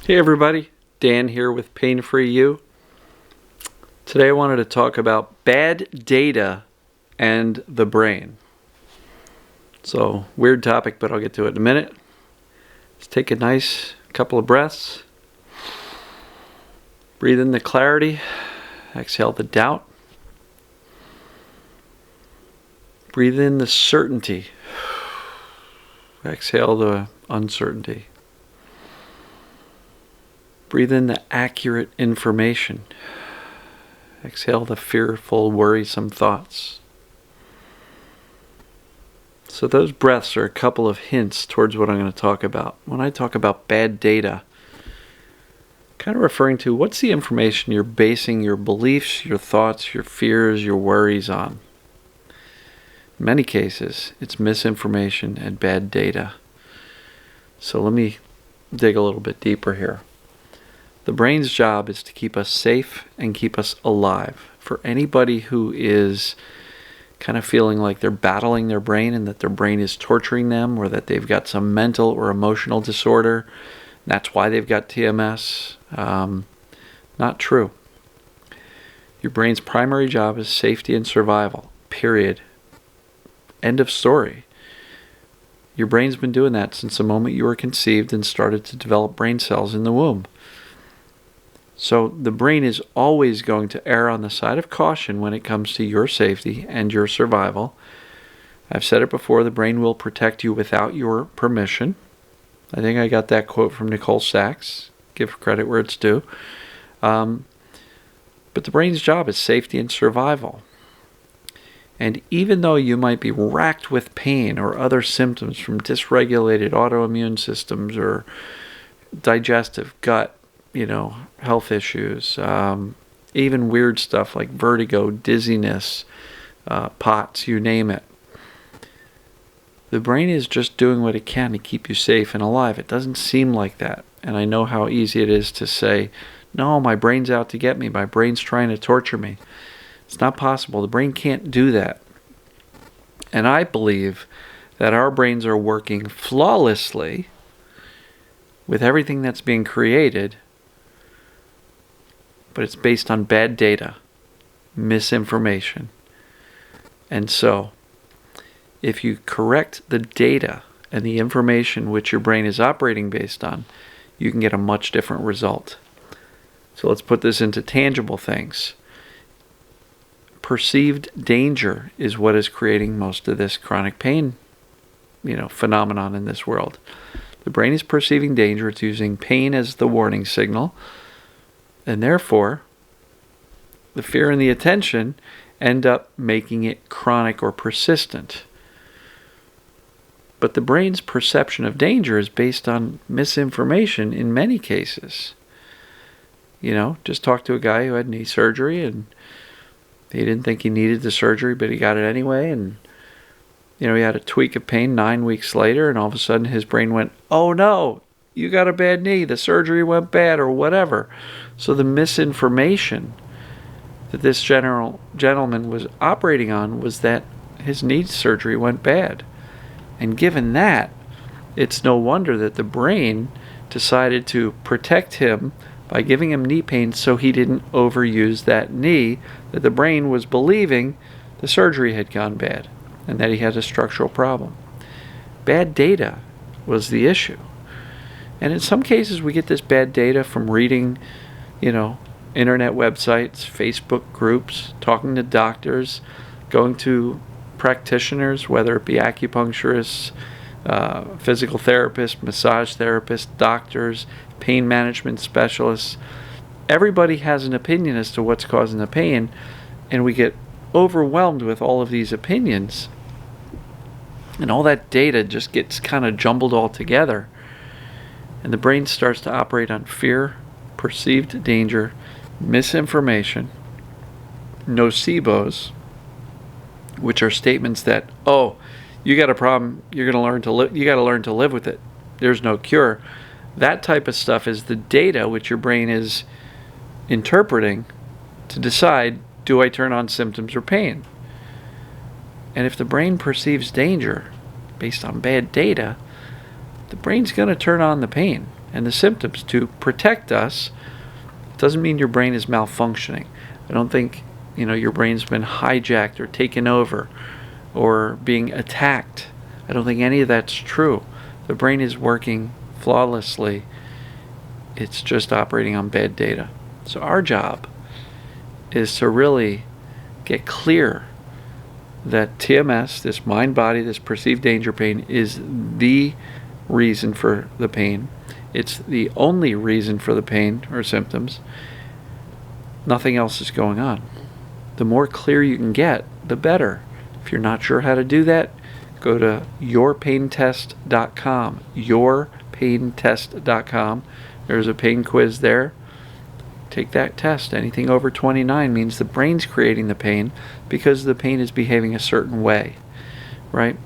Hey everybody, Dan here with Pain Free You. Today I wanted to talk about bad data and the brain. So, weird topic, but I'll get to it in a minute. Let's take a nice couple of breaths. Breathe in the clarity, exhale the doubt. Breathe in the certainty, exhale the uncertainty. Breathe in the accurate information. Exhale the fearful, worrisome thoughts. So those breaths are a couple of hints towards what I'm going to talk about. When I talk about bad data, kind of referring to what's the information you're basing your beliefs, your thoughts, your fears, your worries on. In many cases, it's misinformation and bad data. So let me dig a little bit deeper here. The brain's job is to keep us safe and keep us alive. For anybody who is kind of feeling like they're battling their brain and that their brain is torturing them, or that they've got some mental or emotional disorder, that's why they've got TMS, not true. Your brain's primary job is safety and survival, period. End of story. Your brain's been doing that since the moment you were conceived and started to develop brain cells in the womb. So the brain is always going to err on the side of caution when it comes to your safety and your survival. I've said it before, the brain will protect you without your permission. I think I got that quote from Nicole Sachs. Give credit where it's due. But the brain's job is safety and survival. And even though you might be racked with pain or other symptoms from dysregulated autoimmune systems or digestive, gut, health issues, even weird stuff like vertigo, dizziness, POTS, you name it. The brain is just doing what it can to keep you safe and alive. It doesn't seem like that. And I know how easy it is to say, no, my brain's out to get me. My brain's trying to torture me. It's not possible. The brain can't do that. And I believe that our brains are working flawlessly with everything that's being created, but it's based on bad data, misinformation. And so, if you correct the data and the information which your brain is operating based on, you can get a much different result. So let's put this into tangible things. Perceived danger is what is creating most of this chronic pain, phenomenon in this world. The brain is perceiving danger. It's using pain as the warning signal. And therefore, the fear and the attention end up making it chronic or persistent. But the brain's perception of danger is based on misinformation in many cases. Just talk to a guy who had knee surgery and he didn't think he needed the surgery, but he got it anyway. And, he had a tweak of pain 9 weeks later, and all of a sudden his brain went, oh no, you got a bad knee, the surgery went bad, or whatever. So the misinformation that this gentleman was operating on was that his knee surgery went bad. And given that, it's no wonder that the brain decided to protect him by giving him knee pain so he didn't overuse that knee, that the brain was believing the surgery had gone bad and that he had a structural problem. Bad data was the issue. And in some cases, we get this bad data from reading, internet websites, Facebook groups, talking to doctors, going to practitioners, whether it be acupuncturists, physical therapists, massage therapists, doctors, pain management specialists. Everybody has an opinion as to what's causing the pain, and we get overwhelmed with all of these opinions. And all that data just gets kind of jumbled all together. And the brain starts to operate on fear, perceived danger, misinformation, nocebos, which are statements that, oh, you got a problem, you got to learn to live with it. There's no cure. That type of stuff is the data which your brain is interpreting to decide, do I turn on symptoms or pain? And if the brain perceives danger based on bad data, the brain's going to turn on the pain. and the symptoms to protect us. It doesn't mean your brain is malfunctioning. I don't think, your brain's been hijacked or taken over or being attacked. I don't think any of that's true. The brain is working flawlessly. It's just operating on bad data. So our job is to really get clear that TMS, this mind body, this perceived danger pain, is the reason for the pain. It's the only reason for the pain or symptoms. Nothing else is going on. The more clear you can get, the better. If you're not sure how to do that, go to yourpaintest.com. Yourpaintest.com. There's a pain quiz there. Take that test. Anything over 29 means the brain's creating the pain because the pain is behaving a certain way, right?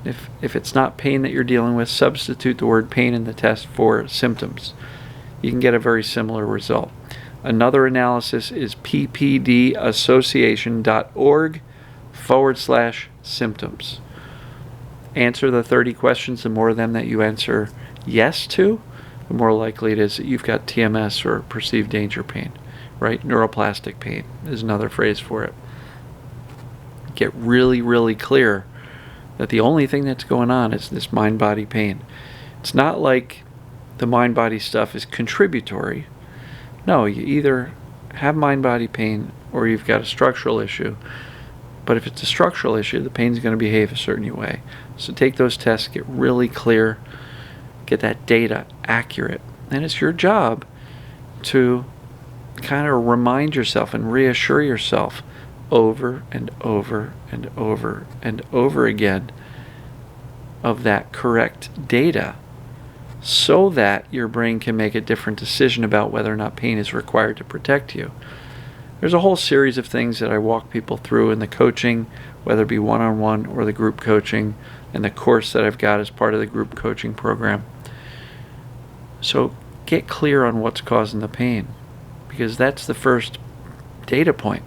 If it's not pain that you're dealing with, substitute the word pain in the test for symptoms. You can get a very similar result. Another analysis is ppdassociation.org/symptoms. Answer the 30 questions. The more of them that you answer yes to, the more likely it is that you've got TMS or perceived danger pain, right? Neuroplastic pain is another phrase for it. Get really, really clear that the only thing that's going on is this mind-body pain. It's not like the mind-body stuff is contributory. No, you either have mind-body pain or you've got a structural issue. But if it's a structural issue, the pain's going to behave a certain way. So take those tests, get really clear, get that data accurate. And it's your job to kind of remind yourself and reassure yourself over and over and over and over again of that correct data, so that your brain can make a different decision about whether or not pain is required to protect you. There's a whole series of things that I walk people through in the coaching, whether it be one-on-one or the group coaching, and the course that I've got as part of the group coaching program. So get clear on what's causing the pain, because that's the first data point.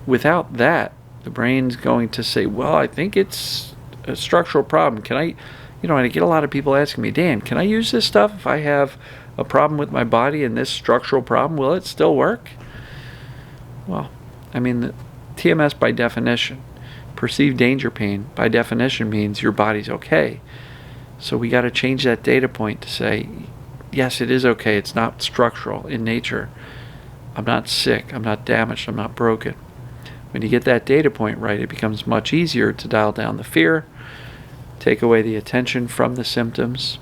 Without that, the brain's going to say, well, I think it's a structural problem. Can I, and I get a lot of people asking me, Dan, can I use this stuff if I have a problem with my body and this structural problem? Will it still work? Well, the TMS by definition, perceived danger pain by definition means your body's okay. So we got to change that data point to say, yes, it is okay. It's not structural in nature. I'm not sick. I'm not damaged. I'm not broken. When you get that data point right, it becomes much easier to dial down the fear, take away the attention from the symptoms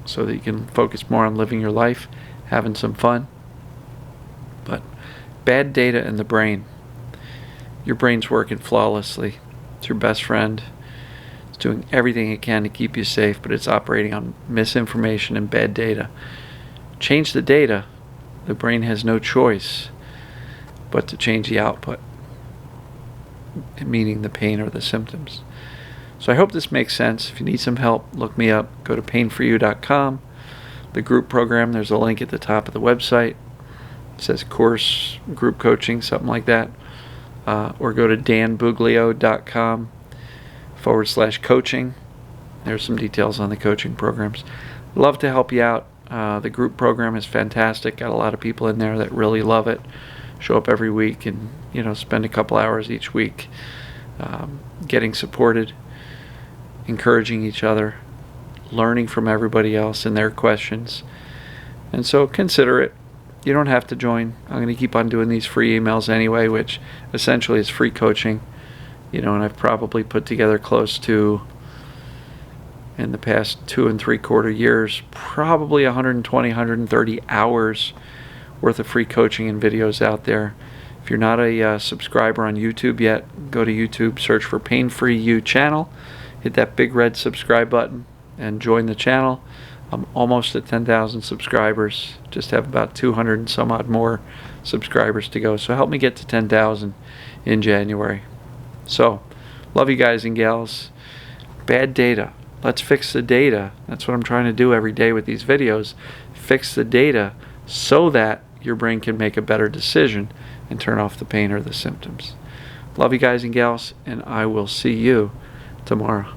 so that you can focus more on living your life, having some fun. But bad data in the brain. Your brain's working flawlessly. It's your best friend. It's doing everything it can to keep you safe, but it's operating on misinformation and bad data. Change the data. The brain has no choice but to change the output, meaning the pain or the symptoms. So I hope this makes sense. If you need some help, look me up. Go to painforyou.com. The group program, there's a link at the top of the website. It says course, group coaching, something like that. Or go to danbuglio.com/coaching. There's some details on the coaching programs. Love to help you out. The group program is fantastic. Got a lot of people in there that really love it. Show up every week and spend a couple hours each week getting supported, encouraging each other, learning from everybody else and their questions. And so consider it. You don't have to join. I'm going to keep on doing these free emails anyway, which essentially is free coaching. And I've probably put together close to, in the past 2 3/4 years, probably 120, 130 hours worth of free coaching and videos out there. If you're not a subscriber on YouTube yet, go to YouTube, search for Pain Free You channel, hit that big red subscribe button, and join the channel. I'm almost at 10,000 subscribers. Just have about 200 and some odd more subscribers to go. So help me get to 10,000 in January. So, love you guys and gals. Bad data. Let's fix the data. That's what I'm trying to do every day with these videos. Fix the data so that your brain can make a better decision and turn off the pain or the symptoms. Love you guys and gals, and I will see you tomorrow.